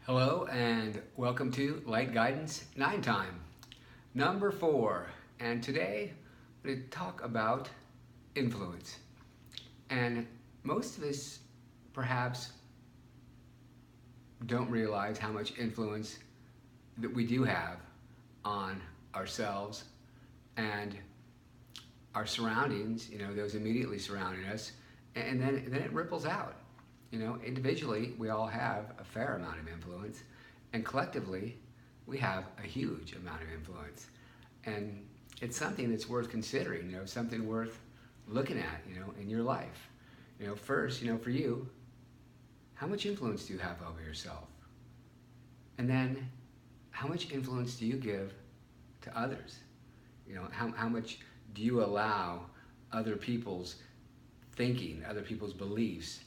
Hello and welcome to Light Guidance 9 Time, number 4. And today we're going to talk about influence. And most of us perhaps don't realize how much influence that we do have on ourselves and our surroundings, those immediately surrounding us, and then it ripples out. Individually, we all have a fair amount of influence, and collectively, we have a huge amount of influence. And it's something that's worth considering, something worth looking at, in your life. First, for you, how much influence do you have over yourself? And then, how much influence do you give to others? How much do you allow other people's thinking, other people's beliefs,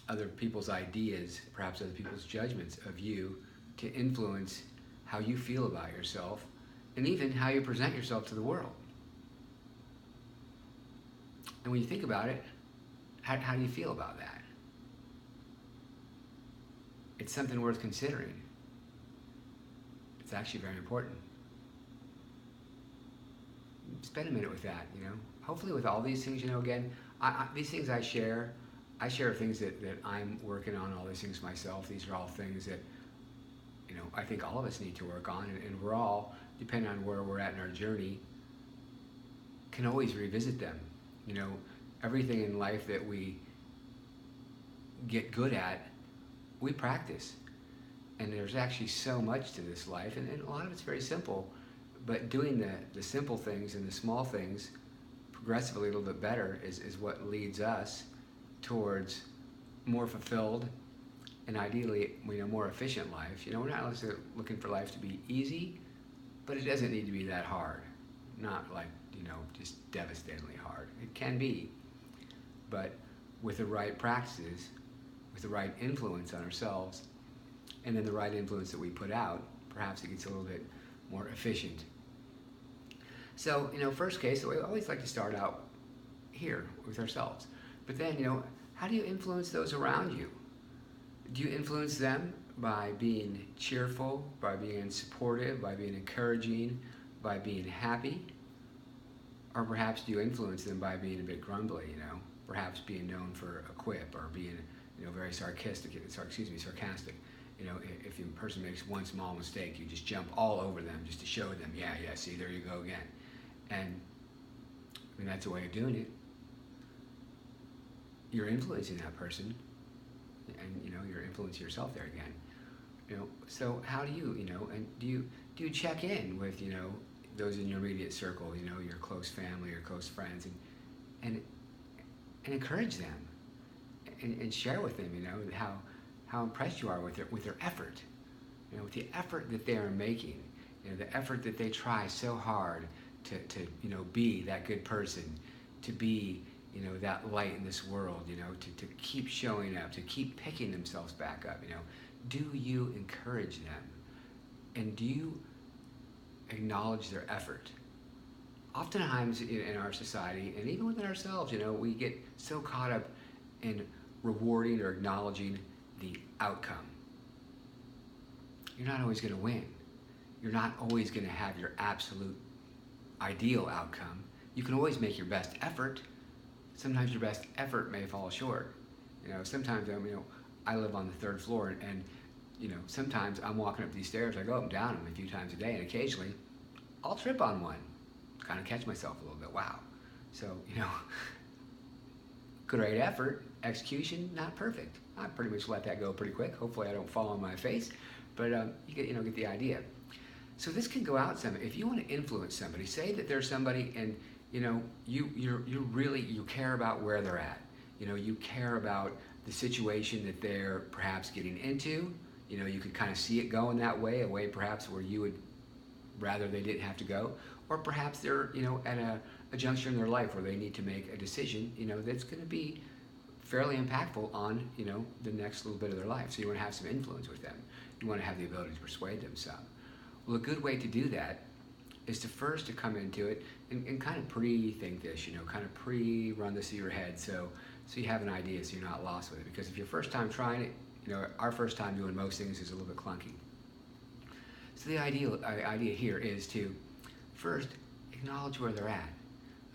other people's ideas, perhaps other people's judgments of you to influence how you feel about yourself and even how you present yourself to the world? And when you think about it, how do you feel about that? It's something worth considering. It's actually very important. Spend a minute with that, Hopefully with all these things, again, these things I share things that I'm working on, all these things myself. These are all things that, I think all of us need to work on. And we're all, depending on where we're at in our journey, can always revisit them. Everything in life that we get good at, we practice. And there's actually so much to this life. And a lot of it's very simple. But doing the simple things and the small things progressively a little bit better is what leads us towards more fulfilled and ideally, more efficient life. We're not necessarily looking for life to be easy, but it doesn't need to be that hard. Not like, just devastatingly hard. It can be, but with the right practices, with the right influence on ourselves, and then the right influence that we put out, perhaps it gets a little bit more efficient. So, first case, we always like to start out here with ourselves. But then, how do you influence those around you? Do you influence them by being cheerful, by being supportive, by being encouraging, by being happy? Or perhaps do you influence them by being a bit grumbly, perhaps being known for a quip or being, very sarcastic. If a person makes one small mistake, you just jump all over them just to show them, yeah, see, there you go again. And that's a way of doing it. You're influencing that person, and you're influencing yourself there again. So how do you, and do you check in with those in your immediate circle, your close family or close friends, and encourage them, and share with them, how impressed you are with their effort, with the effort that they are making, the effort that they try so hard to be that good person, to be that light in this world, to keep showing up, to keep picking themselves back up. Do you encourage them? And do you acknowledge their effort? Oftentimes in our society, and even within ourselves, we get so caught up in rewarding or acknowledging the outcome. You're not always going to win. You're not always going to have your absolute ideal outcome. You can always make your best effort. Sometimes your best effort may fall short. Sometimes I live on the 3rd floor, and sometimes I'm walking up these stairs. I go up and down them a few times a day, and occasionally I'll trip on one, kind of catch myself a little bit. Wow. So great effort, execution not perfect. I pretty much let that go pretty quick. Hopefully I don't fall on my face, but you get the idea. So this can go out some. If you want to influence somebody, say that there's somebody and you care about where they're at. You care about the situation that they're perhaps getting into. You could kind of see it going that way, a way perhaps where you would rather they didn't have to go, or perhaps they're at a juncture in their life where they need to make a decision that's going to be fairly impactful on the next little bit of their life. So you want to have some influence with them. You want to have the ability to persuade them some. Well, a good way to do that is to come into it and kind of pre-think this, kind of pre-run this through your head so you have an idea, so you're not lost with it. Because if you're first time trying it, our first time doing most things is a little bit clunky. So the idea here is to first acknowledge where they're at.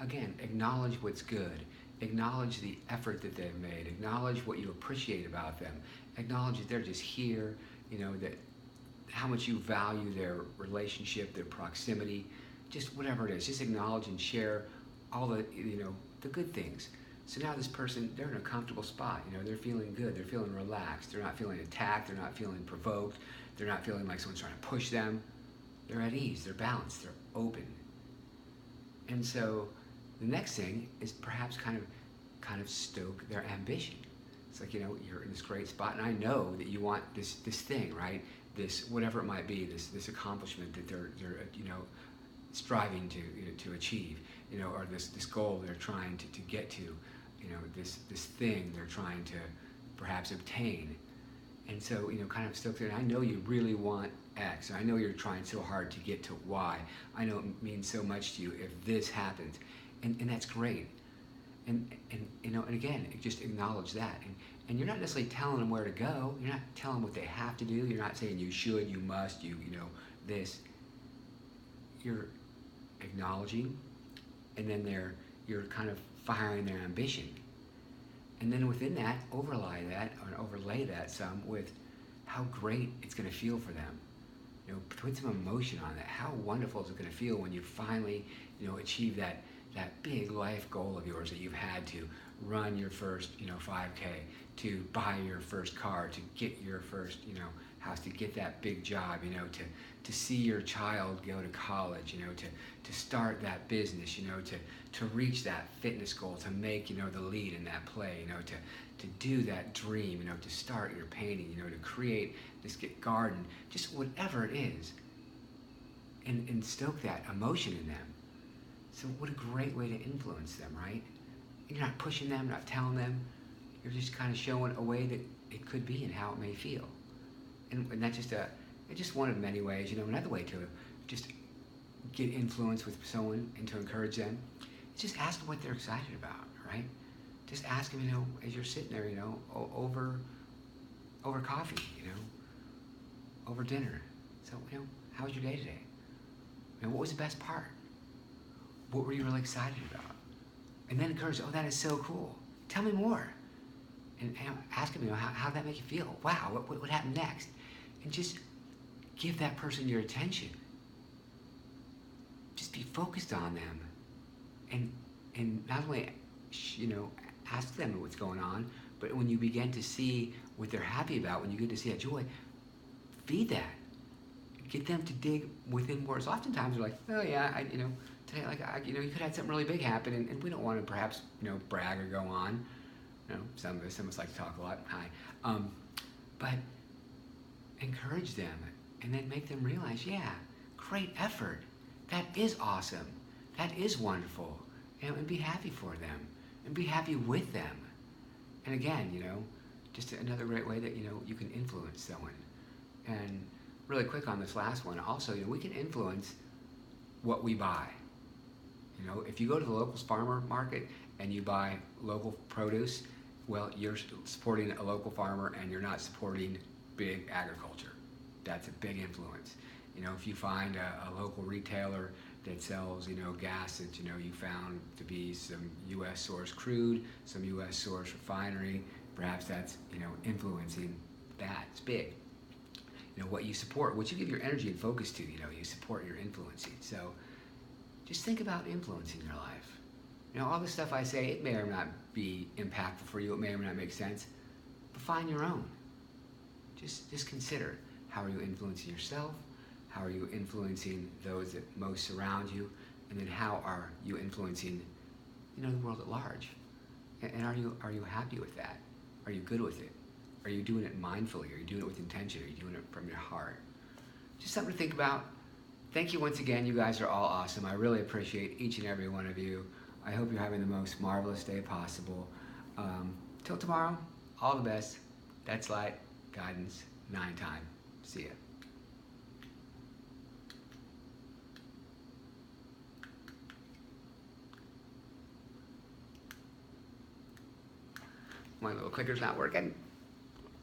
Again, acknowledge what's good. Acknowledge the effort that they've made. Acknowledge what you appreciate about them. Acknowledge that they're just here, that how much you value their relationship, their proximity, just whatever it is. Just acknowledge and share all the good things. So now this person, they're in a comfortable spot. They're feeling good. They're feeling relaxed. They're not feeling attacked. They're not feeling provoked. They're not feeling like someone's trying to push them. They're at ease. They're balanced. They're open. And so the next thing is perhaps kind of stoke their ambition. It's like, you're in this great spot, and I know that you want this thing, right? This, whatever it might be, this accomplishment that they're striving to achieve, or this goal they're trying to get to, this thing they're trying to perhaps obtain. And so, kind of stoke there. I know you really want X, and I know you're trying so hard to get to Y. I know it means so much to you if this happens, and that's great. And again, just acknowledge that. And you're not necessarily telling them where to go. You're not telling them what they have to do. You're not saying you should, you must, this. You're acknowledging, and then you're kind of firing their ambition. And then within that, overlay that some with how great it's going to feel for them. Put some emotion on that. How wonderful is it going to feel when you finally, achieve that big life goal of yours that you've had to run your first, 5K, to buy your first car, to get your first, house, to get that big job, to see your child go to college, to start that business, to reach that fitness goal, to make, the lead in that play, to do that dream, to start your painting, to create this garden, just whatever it is, and stoke that emotion in them. So what a great way to influence them, right? You're not pushing them, not telling them. You're just kind of showing a way that it could be and how it may feel. And that's just one of many ways. Another way to just get influence with someone and to encourage them is just ask them what they're excited about, right? Just ask them, as you're sitting there, over coffee, over dinner. So, how was your day today? What was the best part? What were you really excited about? And then encourage, oh, that is so cool. Tell me more. And ask them, how did that make you feel? Wow, what happened next? And just give that person your attention. Just be focused on them. And not only, ask them what's going on, but when you begin to see what they're happy about, when you get to see that joy, feed that. Get them to dig within words. Oftentimes they're like, oh yeah, today, you could have had something really big happen, and we don't want to perhaps, brag or go on. Some of us like to talk a lot. Hi. But encourage them, and then make them realize, yeah, great effort. That is awesome. That is wonderful. And be happy for them, and be happy with them. And again, just another great way that, you can influence someone. And really quick on this last one, also, we can influence what we buy. If you go to the local farmer market and you buy local produce, well, you're supporting a local farmer and you're not supporting big agriculture. That's a big influence. If you find a local retailer that sells, gas that, you found to be some U.S. source crude, some U.S. source refinery, perhaps that's, influencing that. It's big. What you support, what you give your energy and focus to, you support your influencing. So just think about influencing your life. All the stuff I say, it may or not be impactful for you, it may or not make sense, but find your own. Just consider, how are you influencing yourself? How are you influencing those that most surround you? And then how are you influencing, the world at large? And are you happy with that? Are you good with it? Are you doing it mindfully? Are you doing it with intention? Are you doing it from your heart? Just something to think about. Thank you once again. You guys are all awesome. I really appreciate each and every one of you. I hope you're having the most marvelous day possible. Till tomorrow, all the best. That's Light Guidance 9 time. See ya. My little clicker's not working.